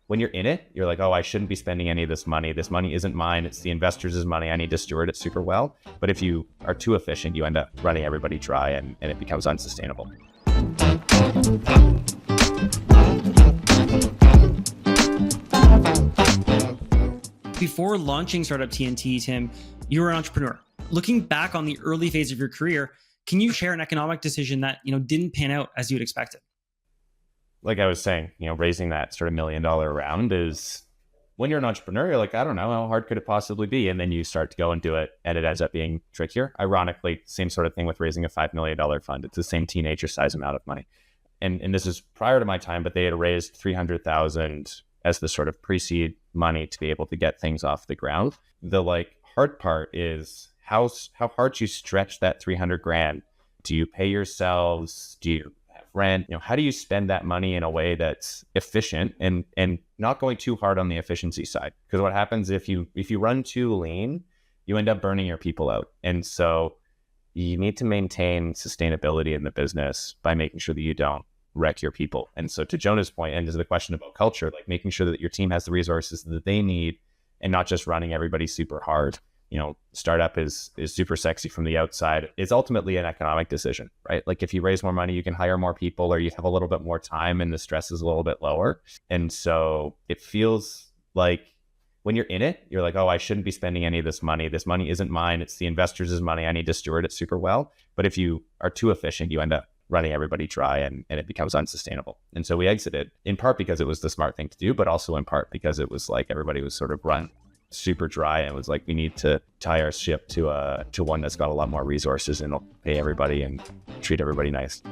when you're in it, you're like, oh, I shouldn't be spending any of this money. This money isn't mine. It's the investors' money. I need to steward it super well. But if you are too efficient, you end up running everybody dry and it becomes unsustainable. Before launching Startup TNT, Tim, you were an entrepreneur. Looking back on the early phase of your career, can you share an economic decision that didn't pan out as you had expected? Like I was saying, raising that sort of $1 million round is, when you're an entrepreneur, you're like, I don't know, how hard could it possibly be? And then you start to go and do it, and it ends up being trickier. Ironically, same sort of thing with raising a $5 million fund. It's the same teenager size amount of money. And this is prior to my time, but they had raised $300,000 as the sort of pre-seed money to be able to get things off the ground. The hard part is how hard you stretch that 300 grand. Do you pay yourselves? Do you have rent? How do you spend that money in a way that's efficient and not going too hard on the efficiency side? Because what happens if you run too lean, you end up burning your people out. And so you need to maintain sustainability in the business by making sure that you don't wreck your people. And so to Jonah's point, and to the question about culture, making sure that your team has the resources that they need and not just running everybody super hard. Startup is super sexy from the outside. It's ultimately an economic decision, right? If you raise more money, you can hire more people, or you have a little bit more time and the stress is a little bit lower. And so it feels like when you're in it, you're like, oh, I shouldn't be spending any of this money. This money isn't mine. It's the investors' money. I need to steward it super well. But if you are too efficient, you end up running everybody dry and it becomes unsustainable. And so we exited, in part because it was the smart thing to do, but also in part because it was like everybody was sort of run super dry, and it was like, we need to tie our ship to one that's got a lot more resources and will pay everybody and treat everybody nice.